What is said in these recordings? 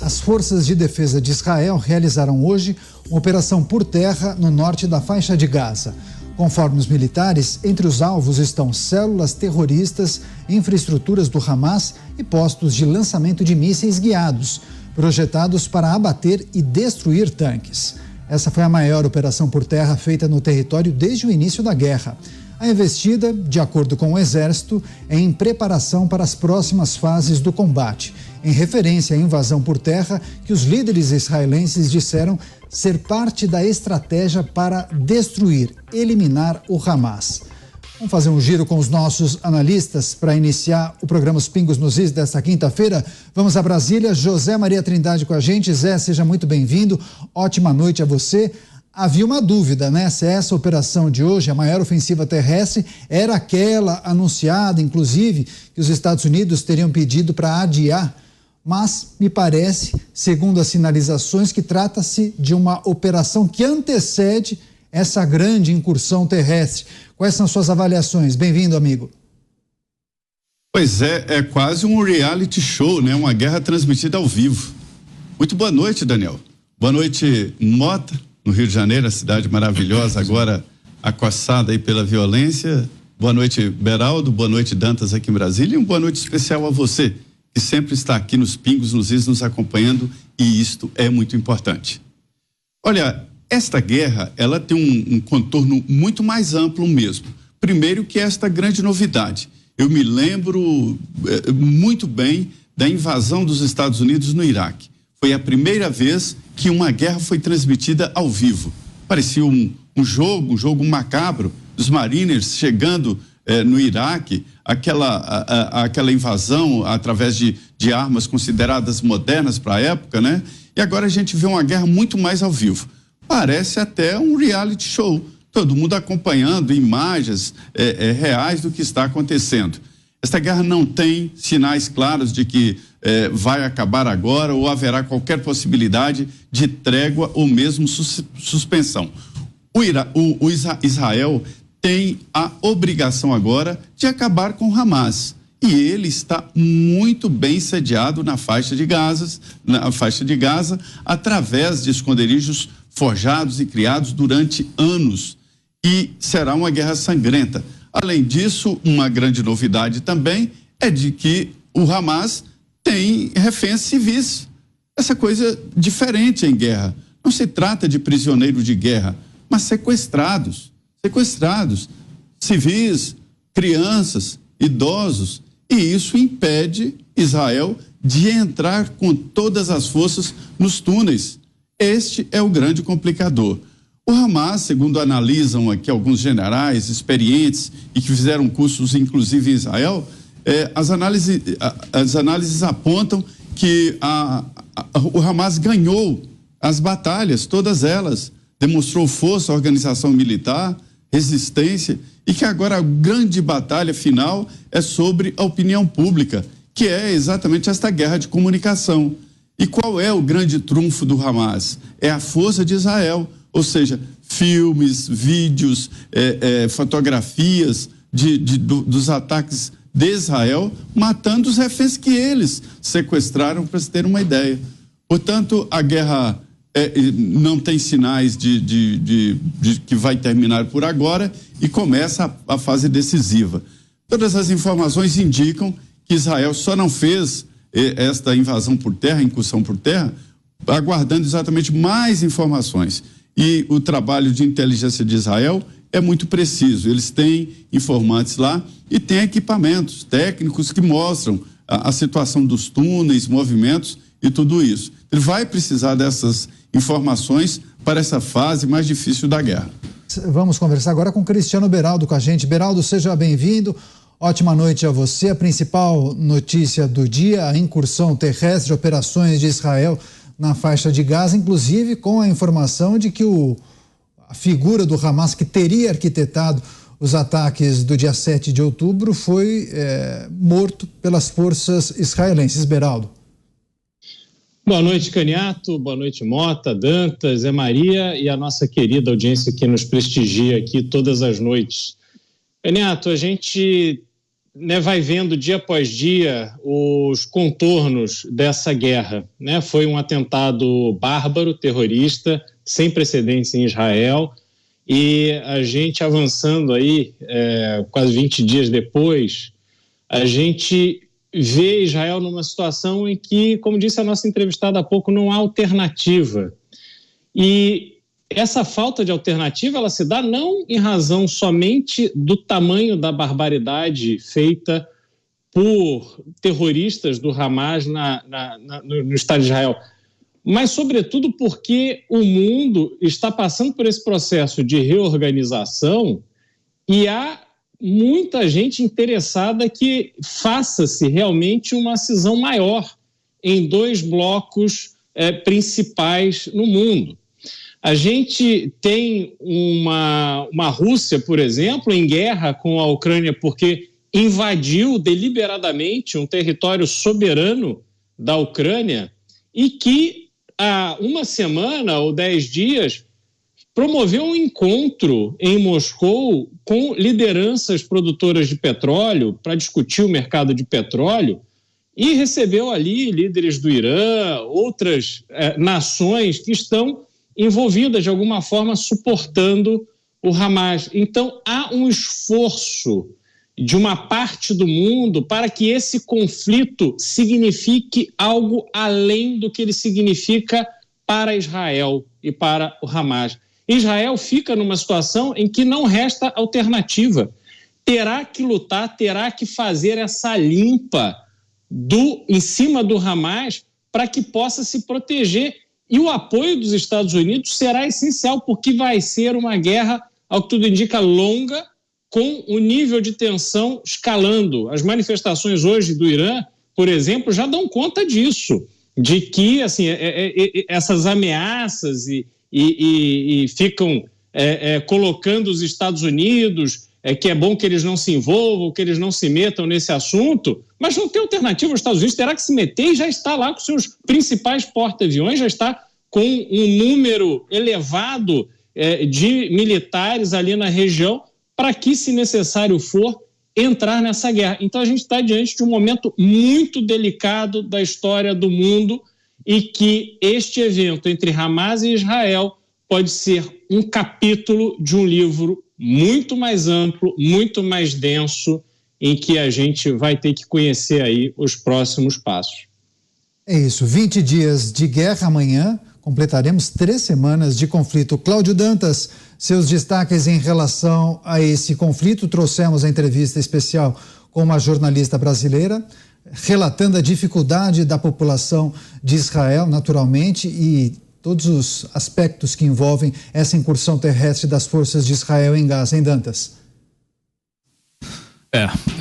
As forças de defesa de Israel realizaram hoje uma operação por terra no norte da faixa de Gaza. Conforme os militares, entre os alvos estão células terroristas, infraestruturas do Hamas e postos de lançamento de mísseis guiados, projetados para abater e destruir tanques. Essa foi a maior operação por terra feita no território desde o início da guerra. A investida, de acordo com o Exército, é em preparação para as próximas fases do combate, em referência à invasão por terra que os líderes israelenses disseram ser parte da estratégia para destruir, eliminar o Hamas. Vamos fazer um giro com os nossos analistas para iniciar o programa Os Pingos nos Is desta quinta-feira. Vamos a Brasília, José Maria Trindade com a gente. Zé, seja muito bem-vindo, ótima noite a você. Havia uma dúvida, né? Se essa operação de hoje, a maior ofensiva terrestre, era aquela anunciada, inclusive, que os Estados Unidos teriam pedido para adiar. Mas me parece, segundo as sinalizações, que trata-se de uma operação que antecede essa grande incursão terrestre. Quais são suas avaliações? Bem-vindo, amigo. Pois é quase um reality show, né? Uma guerra transmitida ao vivo. Muito boa noite, Daniel. Boa noite, Mota, no Rio de Janeiro, a cidade maravilhosa, agora acossada aí pela violência. Boa noite, Beraldo. Boa noite, Dantas, aqui em Brasília. E uma boa noite especial a você, que sempre está aqui nos Pingos, nos Is, nos acompanhando, e isto é muito importante. Olha, esta guerra, ela tem um contorno muito mais amplo mesmo. Primeiro que esta grande novidade. Eu me lembro muito bem da invasão dos Estados Unidos no Iraque. Foi a primeira vez que uma guerra foi transmitida ao vivo. Parecia um jogo macabro, os Mariners chegando no Iraque, aquela invasão através de armas consideradas modernas para a época, né? E agora a gente vê uma guerra muito mais ao vivo. Parece até um reality show, todo mundo acompanhando imagens reais do que está acontecendo. Esta guerra não tem sinais claros de que vai acabar agora ou haverá qualquer possibilidade de trégua ou mesmo suspensão. Israel tem a obrigação agora de acabar com Hamas. E ele está muito bem sediado na faixa de Gaza, através de esconderijos forjados e criados durante anos. E será uma guerra sangrenta. Além disso, uma grande novidade também é de que o Hamas tem reféns civis. Essa coisa diferente em guerra. Não se trata de prisioneiros de guerra, mas sequestrados, civis, crianças, idosos. E isso impede Israel de entrar com todas as forças nos túneis. Este é o grande complicador. O Hamas, segundo analisam aqui alguns generais experientes e que fizeram cursos inclusive em Israel, as análises apontam que o Hamas ganhou as batalhas, todas elas, demonstrou força, organização militar, resistência, e que agora a grande batalha final é sobre a opinião pública, que é exatamente esta guerra de comunicação. E qual é o grande trunfo do Hamas? É a força de Israel, ou seja, filmes, vídeos, fotografias dos ataques de Israel, matando os reféns que eles sequestraram, para se ter uma ideia. Portanto, a guerra não tem sinais de que vai terminar por agora e começa a fase decisiva. Todas as informações indicam que Israel só não fez esta invasão por terra, incursão por terra, aguardando exatamente mais informações. E o trabalho de inteligência de Israel é muito preciso. Eles têm informantes lá e têm equipamentos técnicos que mostram a situação dos túneis, movimentos e tudo isso. Ele vai precisar dessas informações para essa fase mais difícil da guerra. Vamos conversar agora com Cristiano Beraldo com a gente. Beraldo, seja bem-vindo. Ótima noite a você. A principal notícia do dia, a incursão terrestre, operações de Israel na faixa de Gaza, inclusive com a informação de que a figura do Hamas que teria arquitetado os ataques do dia 7 de outubro foi morto pelas forças israelenses. Beraldo. Boa noite, Caniato, boa noite, Mota, Dantas, Zé Maria e a nossa querida audiência que nos prestigia aqui todas as noites. Caniato, a gente vai vendo dia após dia os contornos dessa guerra, né? Foi um atentado bárbaro, terrorista, sem precedentes em Israel, e a gente avançando aí, quase 20 dias depois, a gente vê Israel numa situação em que, como disse a nossa entrevistada há pouco, não há alternativa. E essa falta de alternativa, ela se dá não em razão somente do tamanho da barbaridade feita por terroristas do Hamas no Estado de Israel, mas, sobretudo, porque o mundo está passando por esse processo de reorganização e há muita gente interessada que faça-se realmente uma cisão maior em dois blocos principais no mundo. A gente tem uma Rússia, por exemplo, em guerra com a Ucrânia porque invadiu deliberadamente um território soberano da Ucrânia e que há uma semana ou 10 dias promoveu um encontro em Moscou com lideranças produtoras de petróleo para discutir o mercado de petróleo e recebeu ali líderes do Irã, outras nações que estão envolvidas de alguma forma suportando o Hamas. Então há um esforço de uma parte do mundo para que esse conflito signifique algo além do que ele significa para Israel e para o Hamas. Israel fica numa situação em que não resta alternativa. Terá que lutar, terá que fazer essa limpa em cima do Hamas para que possa se proteger. E o apoio dos Estados Unidos será essencial, porque vai ser uma guerra, ao que tudo indica, longa, com o nível de tensão escalando. As manifestações hoje do Irã, por exemplo, já dão conta disso, de que assim, essas ameaças e ficam colocando os Estados Unidos, que é bom que eles não se envolvam, que eles não se metam nesse assunto, mas não tem alternativa. Os Estados Unidos terá que se meter e já está lá com seus principais porta-aviões, já está com um número elevado de militares ali na região para que, se necessário for, entrar nessa guerra. Então a gente está diante de um momento muito delicado da história do mundo e que este evento entre Hamas e Israel pode ser um capítulo de um livro muito mais amplo, muito mais denso, em que a gente vai ter que conhecer aí os próximos passos. É isso, 20 dias de guerra amanhã, completaremos 3 semanas de conflito. Cláudio Dantas, seus destaques em relação a esse conflito, trouxemos a entrevista especial com uma jornalista brasileira, relatando a dificuldade da população de Israel, naturalmente, e todos os aspectos que envolvem essa incursão terrestre das forças de Israel em Gaza, hein, Dantas?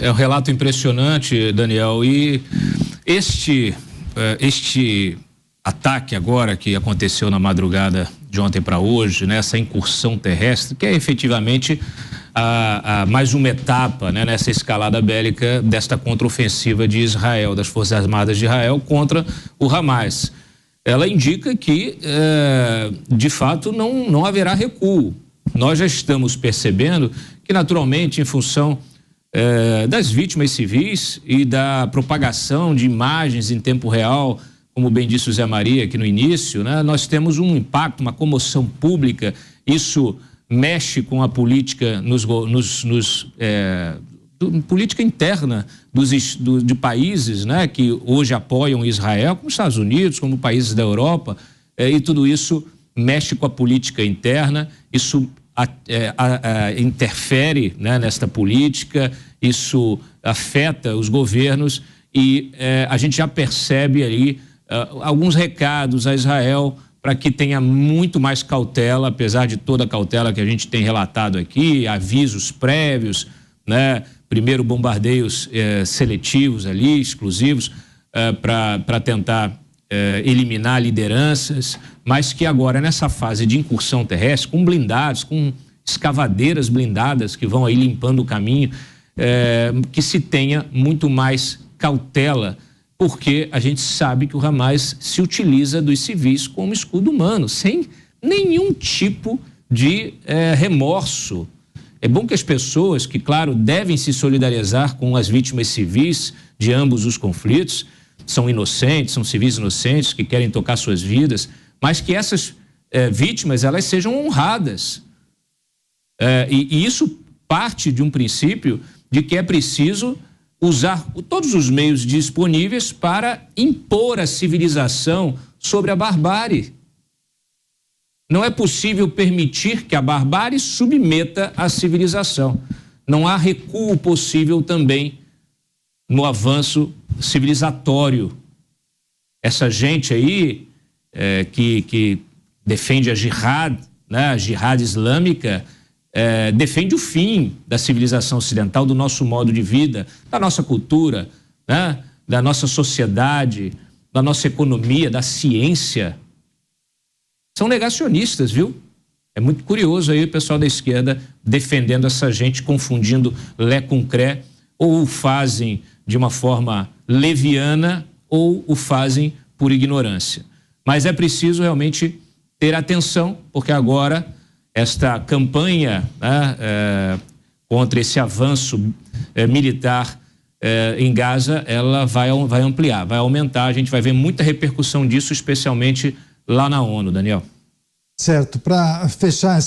É um relato impressionante, Daniel, e este ataque agora que aconteceu na madrugada de ontem para hoje, né, essa incursão terrestre, que é efetivamente mais uma etapa, né, nessa escalada bélica desta contraofensiva de Israel, das Forças Armadas de Israel contra o Hamas. Ela indica que, de fato, não haverá recuo. Nós já estamos percebendo que, naturalmente, em função das vítimas civis e da propagação de imagens em tempo real, como bem disse o Zé Maria aqui no início, né, nós temos um impacto, uma comoção pública. Isso mexe com a política política interna de países, né, que hoje apoiam Israel, como os Estados Unidos, como países da Europa, e tudo isso mexe com a política interna, isso interfere, né, nesta política, isso afeta os governos e a gente já percebe ali alguns recados a Israel para que tenha muito mais cautela, apesar de toda a cautela que a gente tem relatado aqui, avisos prévios, né? Primeiro bombardeios seletivos ali, exclusivos, para tentar eliminar lideranças, mas que agora nessa fase de incursão terrestre, com blindados, com escavadeiras blindadas que vão aí limpando o caminho, que se tenha muito mais cautela, porque a gente sabe que o Hamas se utiliza dos civis como escudo humano, sem nenhum tipo de remorso. É bom que as pessoas, que claro, devem se solidarizar com as vítimas civis de ambos os conflitos, são inocentes, são civis inocentes que querem tocar suas vidas, mas que essas vítimas, elas sejam honradas. E isso parte de um princípio de que é preciso usar todos os meios disponíveis para impor a civilização sobre a barbárie. Não é possível permitir que a barbárie submeta a civilização. Não há recuo possível também no avanço civilizatório. Essa gente aí que defende a jihad, né, a jihad islâmica, defende o fim da civilização ocidental, do nosso modo de vida, da nossa cultura, né, da nossa sociedade, da nossa economia, da ciência. São negacionistas, viu? É muito curioso aí o pessoal da esquerda defendendo essa gente, confundindo lé com cré, ou o fazem de uma forma leviana ou o fazem por ignorância. Mas é preciso realmente ter atenção, porque agora esta campanha, né, contra esse avanço militar em Gaza, ela vai ampliar, vai aumentar. A gente vai ver muita repercussão disso, especialmente lá na ONU, Daniel. Certo. Para fechar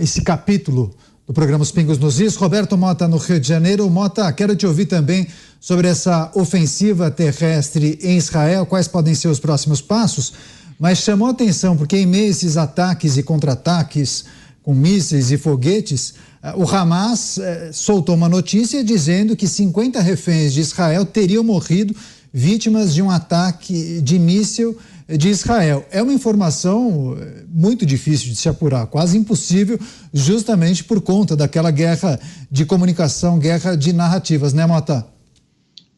esse capítulo do programa Os Pingos nos Is, Roberto Mota, no Rio de Janeiro. Mota, quero te ouvir também sobre essa ofensiva terrestre em Israel, quais podem ser os próximos passos, mas chamou a atenção porque em meio a esses ataques e contra-ataques com mísseis e foguetes, o Hamas soltou uma notícia dizendo que 50 reféns de Israel teriam morrido vítimas de um ataque de míssil de Israel. É uma informação muito difícil de se apurar, quase impossível, justamente por conta daquela guerra de comunicação, guerra de narrativas, né, Mota?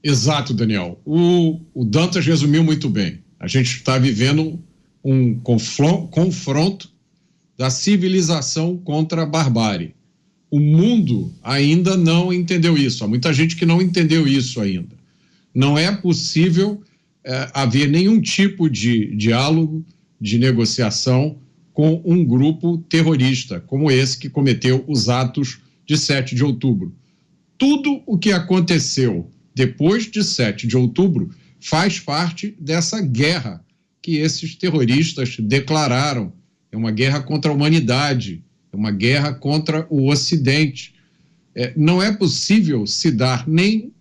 Exato, Daniel. O Dantas resumiu muito bem. A gente está vivendo um confronto da civilização contra a barbárie. O mundo ainda não entendeu isso. Há muita gente que não entendeu isso ainda. Não é possível haver nenhum tipo de diálogo, de negociação com um grupo terrorista, como esse que cometeu os atos de 7 de outubro. Tudo o que aconteceu depois de 7 de outubro faz parte dessa guerra que esses terroristas declararam. É uma guerra contra a humanidade, é uma guerra contra o Ocidente. Não é possível se dar nem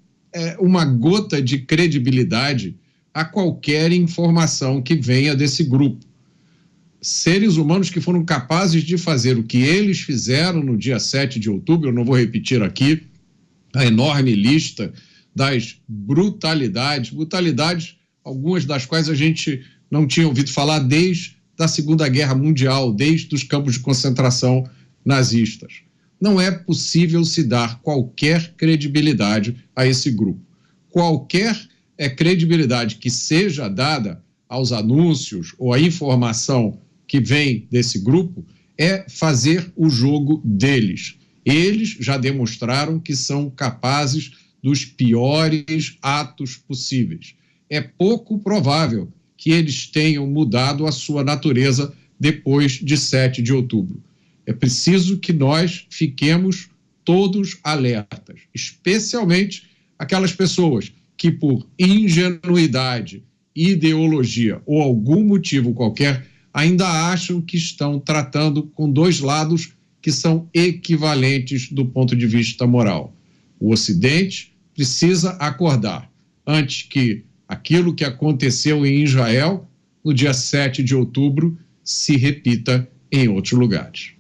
uma gota de credibilidade a qualquer informação que venha desse grupo. Seres humanos que foram capazes de fazer o que eles fizeram no dia 7 de outubro, eu não vou repetir aqui a enorme lista das brutalidades, algumas das quais a gente não tinha ouvido falar desde a Segunda Guerra Mundial, desde os campos de concentração nazistas. Não é possível se dar qualquer credibilidade a esse grupo. Qualquer credibilidade que seja dada aos anúncios ou à informação que vem desse grupo é fazer o jogo deles. Eles já demonstraram que são capazes dos piores atos possíveis. É pouco provável que eles tenham mudado a sua natureza depois de 7 de outubro. É preciso que nós fiquemos todos alertas, especialmente aquelas pessoas que por ingenuidade, ideologia ou algum motivo qualquer ainda acham que estão tratando com dois lados que são equivalentes do ponto de vista moral. O Ocidente precisa acordar antes que aquilo que aconteceu em Israel no dia 7 de outubro se repita em outros lugares.